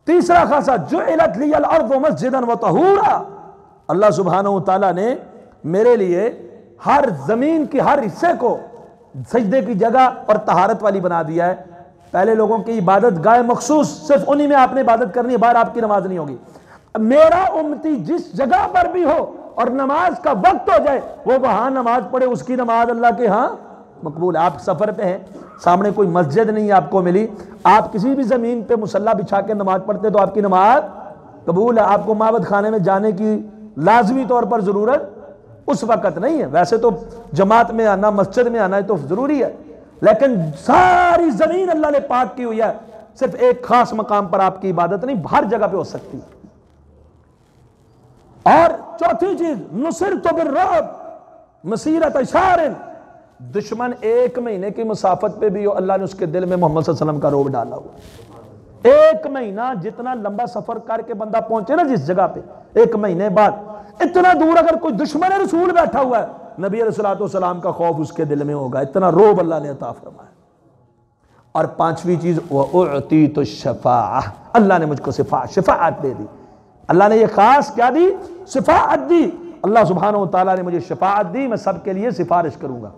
تیسرا خاصہ جعلت لی الارض مسجدا وطہورا، اللہ سبحانہ وتعالیٰ نے میرے لیے ہر زمین کے ہر حصے کو سجدے کی جگہ اور طہارت والی بنا دیا ہے۔ پہلے لوگوں کی عبادت گاہ مخصوص، صرف انہی میں آپ نے عبادت کرنی ہے، باہر آپ کی نماز نہیں ہوگی۔ میرا امتی جس جگہ پر بھی ہو اور نماز کا وقت ہو جائے وہ وہاں نماز پڑھے، اس کی نماز اللہ کے ہاں مقبول ہے۔ آپ سفر پہ ہیں، سامنے کوئی مسجد نہیں آپ کو ملی، آپ کسی بھی زمین پہ مصلی بچھا کے نماز پڑھتے تو آپ کی نماز قبول ہے۔ آپ کو معبد خانے میں جانے کی لازمی طور پر ضرورت اس وقت نہیں ہے، ویسے تو جماعت میں آنا، مسجد میں آنا ہے تو ضروری ہے، لیکن ساری زمین اللہ نے پاک کی ہوئی ہے، صرف ایک خاص مقام پر آپ کی عبادت نہیں، ہر جگہ پہ ہو سکتی۔ اور چوتھی چیز نصرت بالرعب مسیرۃ شہر، دشمن 1 مہینے کی مسافت پہ بھی ہو، اللہ نے اس کے دل میں محمد صلی اللہ علیہ وسلم کا رعب ڈالا ہوا۔ 1 مہینہ جتنا لمبا سفر کر کے بندہ پہنچے نا جس جگہ پہ، 1 مہینے بعد اتنا دور اگر کوئی دشمن رسول بیٹھا ہوا ہے، نبی علیہ الصلوۃ والسلام کا خوف اس کے دل میں ہوگا، اتنا رعب اللہ نے عطا فرمایا۔ اور 5ویں چیز وَأُعْطِيتُ الشَّفَاعَةَ، اللہ نے مجھ کو شفاعت دے دی۔ اللہ نے یہ خاص کیا دی؟ شفاعت دی۔ اللہ سبحانہ وتعالیٰ نے مجھے شفاعت دی، میں سب کے لیے سفارش کروں گا۔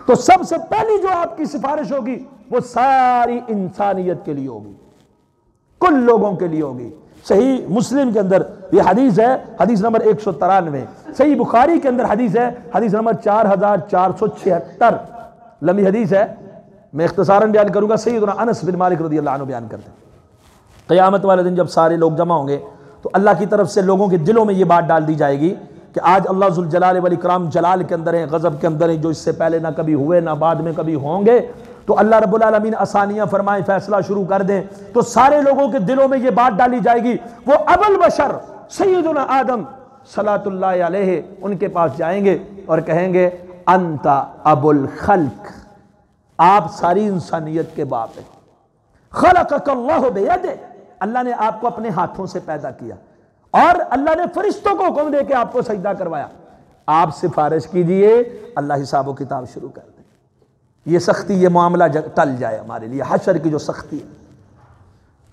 تو سب سے پہلی جو آپ کی سفارش ہوگی وہ ساری انسانیت کے لیے ہوگی، کل لوگوں کے لیے ہوگی۔ صحیح مسلم کے اندر یہ حدیث ہے، حدیث نمبر 193۔ صحیح بخاری کے اندر حدیث ہے، حدیث نمبر 4476، لمبی حدیث ہے۔ میں اختصاراً بیان کروں گا. سیدنا انس بن مالک رضی اللہ عنہ بیان کرتے ہیں قیامت والے دن جب سارے لوگ جمع ہوں گے تو اللہ کی طرف سے لوگوں کے دلوں میں یہ بات ڈال دی جائے گی کہ آج اللہ ذوالجلال والاکرام جلال کے اندر ہیں، غضب کے اندر ہیں، جو اس سے پہلے نہ کبھی ہوئے نہ بعد میں کبھی ہوں گے. تو اللہ رب العالمین آسانیاں فرمائیں، فیصلہ شروع کر دیں. تو سارے لوگوں کے دلوں میں یہ بات ڈالی جائے گی. وہ ابو البشر سیدنا آدم صلاۃ اللہ علیہ ان کے پاس جائیں گے اور کہیں گے انت ابو الخلق، آپ ساری انسانیت کے باپ ہیں. خلقک اللہ بیدہ، اللہ نے آپ کو اپنے ہاتھوں سے پیدا کیا اور اللہ نے فرشتوں کو حکم دے کے آپ کو سجدہ کروایا. آپ سفارش کیجئے، اللہ حساب و کتاب شروع کر دے. یہ سختی، یہ معاملہ ٹل جائے ہمارے لیے، حشر کی جو سختی ہے.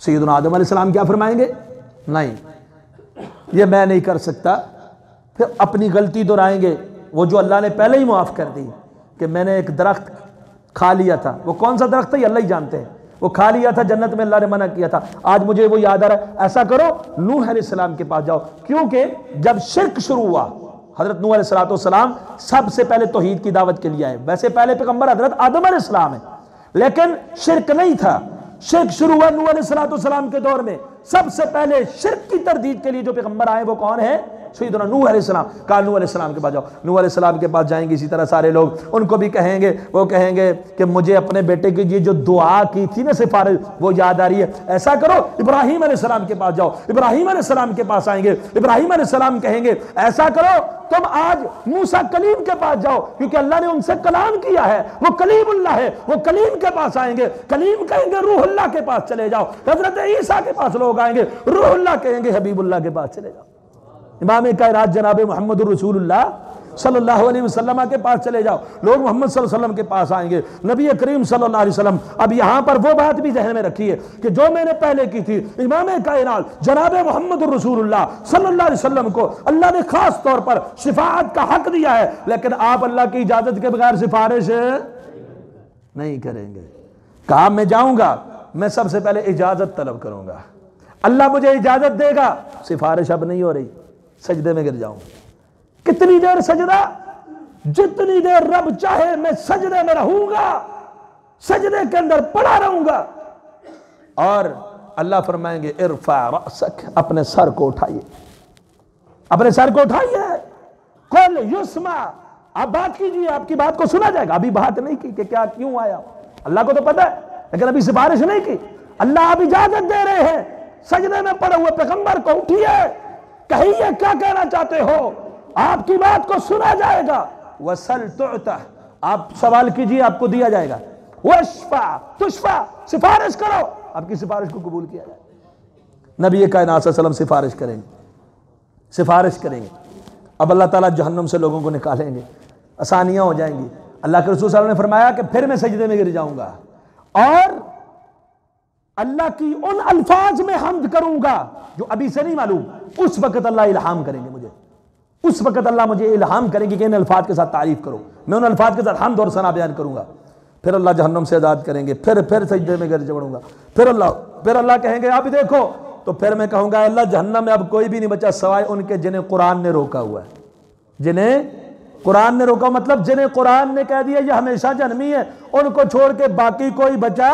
سیدنا آدم علیہ السلام کیا فرمائیں گے؟ نہیں، یہ میں نہیں کر سکتا. پھر اپنی غلطی دہرائیں گے، وہ جو اللہ نے پہلے ہی معاف کر دی کہ میں نے ایک درخت کھا لیا تھا. وہ کون سا درخت تھا یہ اللہ ہی جانتے ہیں. وہ کھا لیا تھا جنت میں، اللہ نے منع کیا تھا. آج مجھے وہ یاد آ رہا ہے. ایسا کرو نوح علیہ السلام کے پاس جاؤ، کیونکہ جب شرک شروع ہوا حضرت نوح علیہ السلام سب سے پہلے توحید کی دعوت کے لیے آئے. ویسے پہلے پیغمبر حضرت آدم علیہ السلام ہے، لیکن شرک نہیں تھا. شرک شروع ہوا نوح علیہ السلام کے دور میں. سب سے پہلے شرک کی تردید کے لیے جو پیغمبر آئے وہ کون ہے؟ سیدنا نوح علیہ السلام. کہا نوح علیہ السلام کے پاس جاؤ. نوح علیہ السلام کے پاس جائیں گے. اسی طرح سارے لوگ ان کو بھی کہیں گے، وہ کہیں گے کہ مجھے اپنے بیٹے کی یہ جو دعا کی تھی نا سفارش، وہ یاد آ رہی ہے. ایسا کرو ابراہیم علیہ السلام کے پاس جاؤ. ابراہیم علیہ السلام کے پاس آئیں گے. ابراہیم علیہ السلام کہیں گے ایسا کرو تم آج موسیٰ کلیم کے پاس جاؤ، کیونکہ اللہ نے ان سے کلام کیا ہے، وہ کلیم اللہ ہے. وہ کلیم کے پاس آئیں گے. کلیم کہیں گے روح اللہ کے پاس چلے جاؤ. حضرت عیسیٰ کے پاس لوگ آئیں گے. روح اللہ کہیں گے حبیب اللہ کے پاس چلے جاؤ. امام کائنات جناب محمد الرسول اللہ صلی اللہ علیہ وسلم کے پاس چلے جاؤ. لوگ محمد صلی اللہ علیہ وسلم کے پاس آئیں گے. نبی کریم صلی اللہ علیہ وسلم. اب یہاں پر وہ بات بھی ذہن میں رکھیے کہ جو میں نے پہلے کی تھی، امام کائنات جناب محمد الرسول اللہ صلی اللہ علیہ وسلم کو اللہ نے خاص طور پر شفاعت کا حق دیا ہے، لیکن آپ اللہ کی اجازت کے بغیر سفارش نہیں کریں گے. کہا میں جاؤں گا، میں سب سے پہلے اجازت طلب کروں گا. اللہ مجھے اجازت دے گا، سفارش اب نہیں ہو رہی، سجدے میں گر جاؤں. کتنی دیر سجدہ؟ جتنی دیر رب چاہے میں سجدے میں رہوں گا، سجدے کے اندر پڑا رہوں گا. اور اللہ فرمائیں گے ارفع رأسک، اپنے سر کو اٹھائیے، اپنے سر کو اٹھائیے. قل یسمع، آپ بات کیجئے، آپ کی بات کو سنا جائے گا. ابھی بات نہیں کی کہ کیا کیوں آیا، اللہ کو تو پتہ ہے، لیکن ابھی سفارش نہیں کی. اللہ آپ اجازت دے رہے ہیں سجدے میں پڑے ہوئے پیغمبر کو اٹھیے، کہیے کیا کہنا چاہتے ہو، آپ کی بات کو سنا جائے گا. وَسَلْ تُعْتَ، آپ سوال کیجئے آپ کو دیا جائے گا. وَاشْفَعْ تُشْفَعْ، سفارش کرو، آپ کی سفارش کو قبول کیا جائے گا. نبی کائنات صلی اللہ علیہ وسلم سفارش کریں گے، سفارش کریں گے. اب اللہ تعالیٰ جہنم سے لوگوں کو نکالیں گے، آسانیاں ہو جائیں گی. اللہ کے رسول صلی اللہ علیہ وسلم نے فرمایا کہ پھر میں سجدے میں گر جاؤں گا اور اللہ کی ان الفاظ میں حمد کروں گا جو ابھی سے نہیں معلوم. اس وقت اللہ الہام کریں گے مجھے، اس وقت اللہ مجھے الہام کریں گے کہ ان الفاظ کے ساتھ تعریف کرو. میں ان الفاظ کے ساتھ حمد اور ثنا بیان کروں گا. پھر اللہ جہنم سے آزاد کریں گے. پھر سجدے میں گر جڑوں گا. پھر اللہ کہیں گے آپ دیکھو. تو پھر میں کہوں گا اللہ جہنم میں اب کوئی بھی نہیں بچا سوائے ان کے جنہیں قرآن نے روکا ہوا ہے. جنہیں قرآن نے روکا، مطلب جنہیں قرآن نے کہہ دیا یہ ہمیشہ جہنمی ہے، ان کو چھوڑ کے باقی کوئی بچا.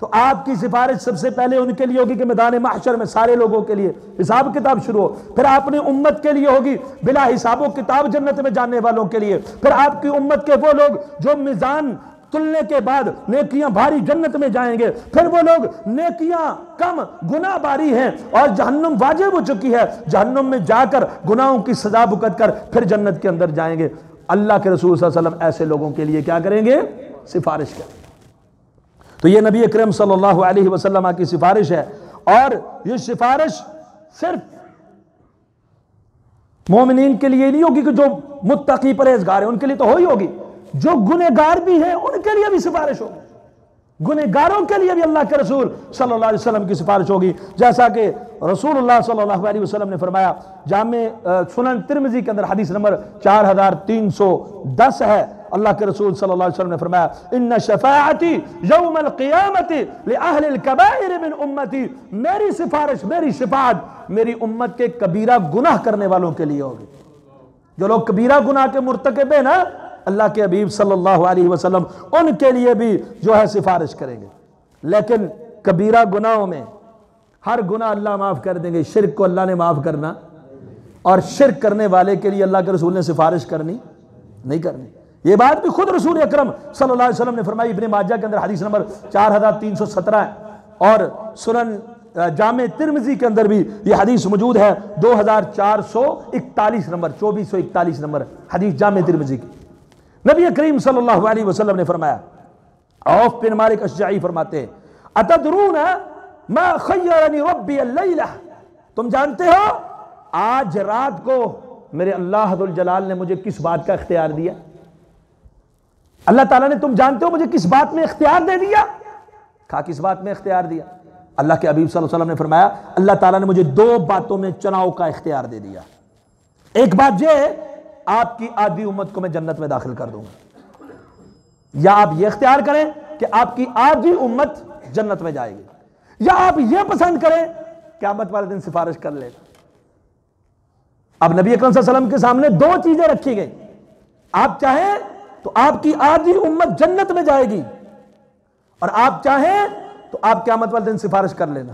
تو آپ کی سفارش سب سے پہلے ان کے لیے ہوگی کہ میدان محشر میں سارے لوگوں کے لیے حساب کتاب شروع ہو. پھر آپ نے امت کے لیے ہوگی بلا حساب و کتاب جنت میں جانے والوں کے لیے. پھر آپ کی امت کے وہ لوگ جو میزان تلنے کے بعد نیکیاں بھاری جنت میں جائیں گے. پھر وہ لوگ نیکیاں کم گناہ باری ہیں اور جہنم واجب ہو چکی ہے، جہنم میں جا کر گناہوں کی سزا بھگت کر پھر جنت کے اندر جائیں گے. اللہ کے رسول صلی اللہ علیہ وسلم ایسے لوگوں کے لیے کیا کریں گے؟ سفارش کریں. تو یہ نبی اکرم صلی اللہ علیہ وسلم کی سفارش ہے. اور یہ سفارش صرف مومنین کے لیے نہیں ہوگی کہ جو متقی پرہیزگار ہیں ان کے لیے تو ہی ہوگی، جو گنہگار بھی ہیں ان کے لیے بھی سفارش ہوگی. گنہگاروں کے لیے بھی اللہ کے رسول صلی اللہ علیہ وسلم کی سفارش ہوگی. جیسا کہ رسول اللہ صلی اللہ علیہ وسلم نے فرمایا، جامع سنن ترمذی کے اندر حدیث نمبر 4310 ہے. اللہ کے رسول صلی اللہ علیہ وسلم نے فرمایا ان شفاعتی یوم القیامت لأہل الکبائر من امتی، میری سفارش، میری شفاعت میری امت کے کبیرہ گناہ کرنے والوں کے لیے ہوگی. جو لوگ کبیرہ گناہ کے مرتکب ہیں نا، اللہ کے حبیب صلی اللہ علیہ وسلم ان کے لیے بھی جو ہے سفارش کریں گے۔ لیکن کبیرہ گناہوں میں ہر گناہ اللہ معاف کر دیں گے، شرک کو اللہ نے معاف کرنا، اور شرک کرنے والے کے لیے اللہ کے رسول نے سفارش کرنی نہیں کرنی۔ یہ بات بھی خود رسول اکرم صلی اللہ علیہ وسلم نے فرمائی، ابن ماجہ کے اندر حدیث نمبر 4317 ہے، اور سنن جامع ترمذی کے اندر بھی یہ حدیث موجود ہے، 2441 نمبر 2441 نمبر حدیث جامع ترمذی کی۔ نبی کریم صلی اللہ علیہ وسلم نے فرمایا، عوف بن مالک اشجعی فرماتے ہیں، اتدرون ما خیرنی ربی اللیلہ، تم جانتے ہو آج رات کو میرے اللہ ذو الجلال نے مجھے کس بات کا اختیار دیا؟ اللہ تعالیٰ نے تم جانتے ہو مجھے کس بات میں اختیار دے دیا؟ کہا کس بات میں اختیار دیا؟ اللہ کے حبیب صلی اللہ علیہ وسلم نے فرمایا اللہ تعالیٰ نے مجھے 2 باتوں میں چناؤ کا اختیار دے دیا۔ ایک بات یہ ہے، آپ کی آدھی امت کو میں جنت میں داخل کر دوں گا، یا آپ یہ اختیار کریں کہ آپ کی آدھی امت جنت میں جائے گی، یا آپ یہ پسند کریں قیامت والے دن سفارش کر لیں۔ اب نبی اکرم صلی اللہ علیہ وسلم کے سامنے 2 چیزیں رکھی گئی، آپ چاہیں تو آپ کی آدھی امت جنت میں جائے گی، اور آپ چاہیں تو آپ قیامت والے دن سفارش کر لینا،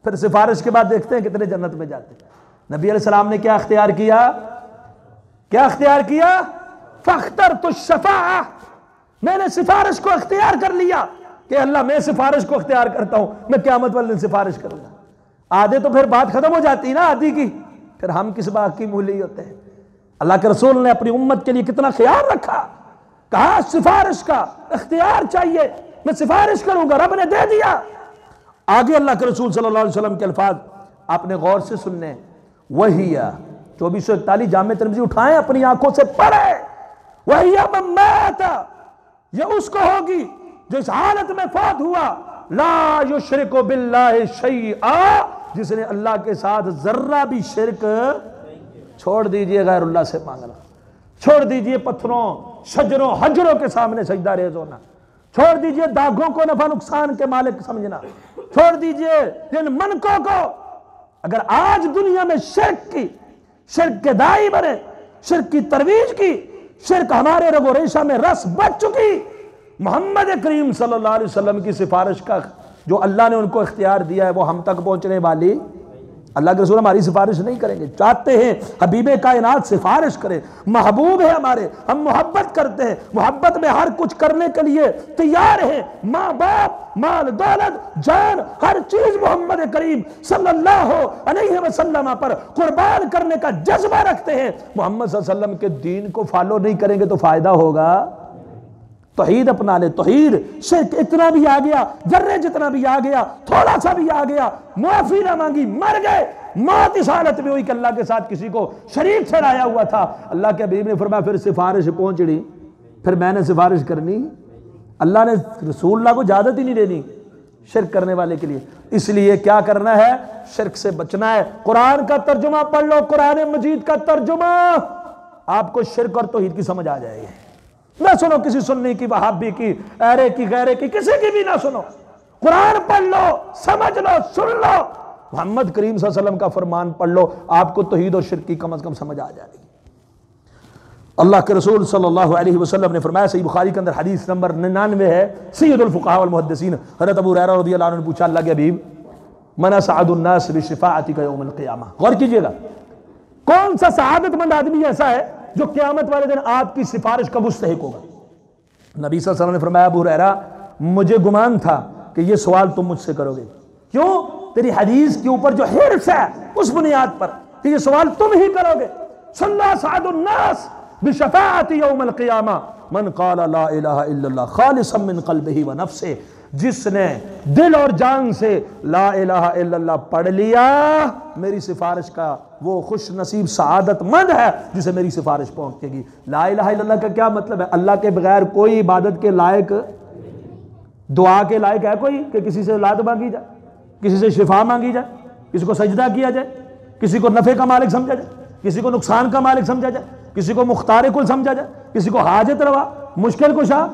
پھر سفارش کے بعد دیکھتے ہیں کتنے جنت میں جاتے ہیں۔ نبی علیہ السلام نے کیا اختیار کیا؟ کیا اختیار کیا؟ فاخترت الشفاعہ، میں نے سفارش کو اختیار کر لیا کہ اللہ میں سفارش کو اختیار کرتا ہوں، میں قیامت والے دن سفارش کروں گا۔ آدھے تو پھر بات ختم ہو جاتی نا آدھی کی، پھر ہم کس بات کی مولی ہوتے ہیں۔ اللہ کے رسول نے اپنی امت کے لیے کتنا خیال رکھا، کہا سفارش کا اختیار چاہیے، میں سفارش کروں گا، رب نے دے دیا۔ آگے اللہ کے رسول صلی اللہ علیہ وسلم کے الفاظ آپ نے غور سے سننے، وہی 2441 جامع ترمذی اٹھائیں، اپنی آنکھوں سے پڑھیں، وہی من مات، یہ اس کو ہوگی جو اس حالت میں فوت ہوا، لا یشرک باللہ شیئا، جس نے اللہ کے ساتھ ذرہ بھی شرک، چھوڑ دیجئے غیر اللہ سے مانگنا، چھوڑ دیجئے پتھروں شجروں حجروں کے سامنے سجدہ ریز ہونا، چھوڑ دیجئے داغوں کو نفع نقصان کے مالک سمجھنا، چھوڑ دیجئے ان منکوں کو۔ اگر آج دنیا میں شرک کے دائی بنے، شرک کی ترویج کی، شرک ہمارے رگ و ریشہ میں رس بچ چکی، محمد کریم صلی اللہ علیہ وسلم کی سفارش کا جو اللہ نے ان کو اختیار دیا ہے وہ ہم تک پہنچنے والی، اللہ کے رسول ہماری سفارش نہیں کریں گے۔ چاہتے ہیں حبیب کائنات سفارش کرے، محبوب ہے ہمارے، ہم محبت کرتے ہیں، محبت میں ہر کچھ کرنے کے لیے تیار ہیں، ماں باپ، مال دولت، جان، ہر چیز محمد کریم صلی اللہ علیہ وسلم پر قربان کرنے کا جذبہ رکھتے ہیں۔ محمد صلی اللہ علیہ وسلم کے دین کو فالو نہیں کریں گے تو فائدہ ہوگا؟ توحید اپنا لے، توحید، شرک اتنا بھی آ گیا، ذرے جتنا بھی آ گیا، تھوڑا سا بھی آ گیا، معافی نہ مانگی، مر گئے، موت اس حالت میں ہوئی کہ اللہ کے ساتھ کسی کو شریک ٹھہرایا ہوا تھا۔ اللہ کے حبیب نے فرمایا پھر سفارش پہنچنی، پھر میں نے سفارش کرنی، اللہ نے رسول اللہ کو اجازت ہی نہیں دینی شرک کرنے والے کے لیے۔ اس لیے کیا کرنا ہے؟ شرک سے بچنا ہے۔ قرآن کا ترجمہ پڑھ لو، قرآن مجید کا ترجمہ، آپ کو شرک اور توحید کی سمجھ آ جائے گی۔ نہ سنو کسی سنی کی، وہابی کی، ایرے کی، غیرے کی، کسی کی بھی نہ سنو، قرآن پڑھ لو، سمجھ لو، سن لو، محمد کریم صلی اللہ علیہ وسلم کا فرمان پڑھ لو، آپ کو توحید اور شرک کی کم از کم سمجھ آ جائے گی۔ اللہ کے رسول صلی اللہ علیہ وسلم نے فرمایا، صحیح بخاری کے اندر حدیث نمبر 99 ہے، سید الفقہاء والمحدثین حضرت ابو ہریرہ رضی اللہ عنہ نے پوچھا اللہ کے حبیب من اسعد الناس بشفاعتک یوم القیامہ، غور کیجئے گا کون سا سعادت مند آدمی ایسا ہے جو قیامت والے دن آپ کی سفارش کا مستحق ہوگا؟ نبی صلی اللہ علیہ وسلم نے فرمایا ابو ہریرہ مجھے گمان تھا کہ یہ سوال تم مجھ سے کرو گے، کیوں؟ تیری حدیث کے اوپر جو حرص ہے اس بنیاد پر کہ یہ سوال تم ہی کرو گے۔ صلی اللہ سعد الناس بشفاعت یوم القیامہ من قال لا الہ الا اللہ خالصا من قلبہ ونفسہ، جس نے دل اور جان سے لا الہ الا اللہ پڑھ لیا، میری سفارش کا وہ خوش نصیب سعادت مند ہے جسے میری سفارش پہنچے گی۔ لا الہ الا اللہ کا کیا مطلب ہے؟ اللہ کے بغیر کوئی عبادت کے لائق، دعا کے لائق ہے کوئی کہ کسی سے اولاد مانگی جائے، کسی سے شفا مانگی جائے، کسی کو سجدہ کیا جائے، کسی کو نفع کا مالک سمجھا جائے، کسی کو نقصان کا مالک سمجھا جائے، کسی کو مختار کل سمجھا جائے، کسی کو حاجت روا، مشکل کشا،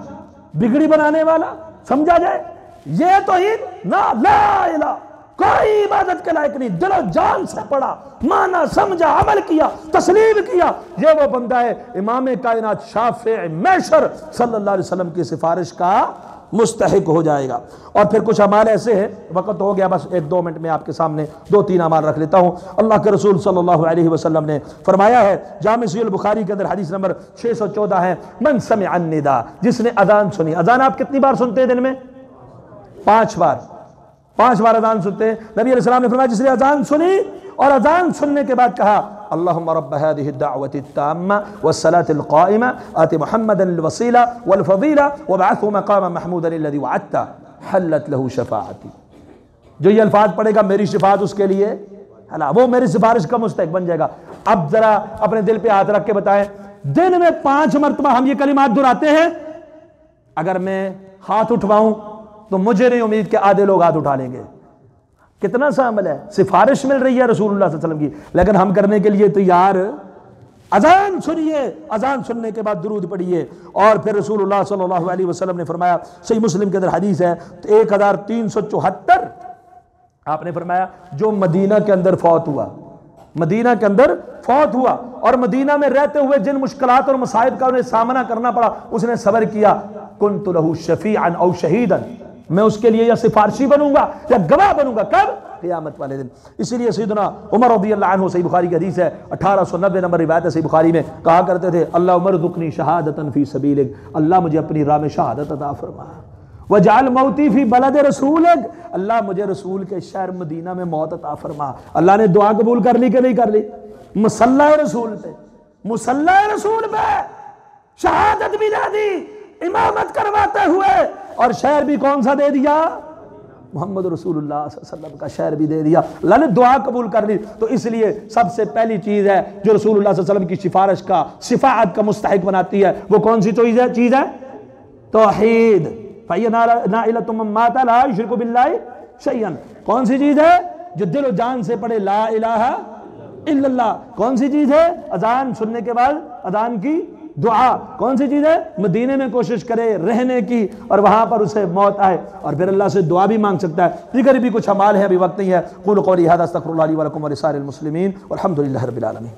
بگڑی بنانے والا سمجھا جائے؟ یہ توحید نہ، لا الہ کوئی عبادت کے لائق نہیں، دل و جان سے پڑھا، مانا سمجھا، عمل کیا، تسلیم کیا، یہ وہ بندہ ہے امام کائنات شافع محشر صلی اللہ علیہ وسلم کی سفارش کا مستحق ہو جائے گا۔ اور پھر کچھ اعمال ایسے ہیں، وقت ہو گیا، بس 1-2 منٹ میں آپ کے سامنے 2-3 اعمال رکھ لیتا ہوں۔ اللہ کے رسول صلی اللہ علیہ وسلم نے فرمایا ہے، جامع صحیح البخاری کے اندر حدیث نمبر 614 ہے، من سمع النداء، جس نے اذان سنی۔ اذان آپ کتنی بار سنتے ہیں دن میں؟ 5 بار، 5 بار اذان سنتے ہیں۔ نبی علیہ السلام نے فرمایا جس نے اذان سنی اور اذان سننے کے بعد کہا اللہم رب هذه الدعوة التامة والصلاة القائمة آت محمدا الوسيلة والفضيلة وابعثه مقاما محمودا الذي وعدته حلت له شفاعتي، جو یہ الفاظ پڑھے گا میری شفاعت اس کے لیے وہ میری سفارش کا مستحق بن جائے گا۔ اب ذرا اپنے دل پہ ہاتھ رکھ کے بتائیں، دن میں 5 مرتبہ ہم یہ کلمات دہراتے ہیں، اگر میں ہاتھ اٹھواؤں تو مجھے نہیں امید کہ آدھے لوگ ہاتھ اٹھا لیں گے۔ کتنا سا عمل ہے، سفارش مل رہی ہے رسول اللہ صلی اللہ علیہ وسلم کی، لیکن ہم کرنے کے لیے تیار۔ اذان سنیے، اذان سننے کے بعد درود پڑھیے، اور پھر رسول اللہ صلی اللہ علیہ وسلم نے فرمایا، صحیح مسلم کے اندر حدیث ہے 1374، آپ نے فرمایا جو مدینہ کے اندر فوت ہوا، مدینہ کے اندر فوت ہوا اور مدینہ میں رہتے ہوئے جن مشکلات اور مصائب کا انہیں سامنا کرنا پڑا اس نے صبر کیا، کنت لہ شفیعا او شہیدا، میں اس کے لیے یا سفارشی بنوں گا یا گواہ بنوں گا، کب؟ قیامت والے دن۔ اسی لیے سیدنا عمر رضی اللہ عنہ، صحیح بخاری کی حدیث ہے 1890 نمبر روایت ہے صحیح بخاری میں، کہا کرتے تھے اللہم ارزقنی شہادتا فی سبیلک، اللہ مجھے اپنی راہ میں شہادت عطا فرما، وجعل موتی فی بلد رسولک، اللہ مجھے رسول کے شہر مدینہ میں موت عطا فرما۔ اللہ نے دعا قبول کر لی کہ نہیں کر لی؟ مصلی رسول پہ، مصلی رسول پہ شہادت بھی دے دی، امامت کرواتے ہوئے، اور شہر بھی کون سا دے دیا؟ محمد رسول اللہ صلی اللہ علیہ وسلم کا شہر بھی دے دیا۔ اللہ نے دعا قبول کر لی۔ تو اس لیے سب سے پہلی چیز ہے جو رسول اللہ صلی اللہ علیہ وسلم کی سفارش کا، شفاعت کا مستحق بناتی ہے، وہ کون سی چیز ہے؟ توحید۔ فَإِنَّ نَائِلَةٌ مَّن مَّاتَ لَا يُشْرِكُ بِاللَّهِ شَيْئًا، کون سی چیز ہے؟ جو دل و جان سے پڑھے لا الہ الا اللہ۔ کون سی چیز ہے؟ اذان سننے کے بعد اذان کی دعا۔ کون سی چیز ہے؟ مدینے میں کوشش کرے رہنے کی اور وہاں پر اسے موت آئے، اور پھر اللہ سے دعا بھی مانگ سکتا ہے۔ دیگر بھی کچھ اعمال ہیں، ابھی وقت نہیں ہے۔ قولوا قولی ھذا استغفر اللہ لی ولکم ولسائر المسلمین والحمد للہ رب العالمین۔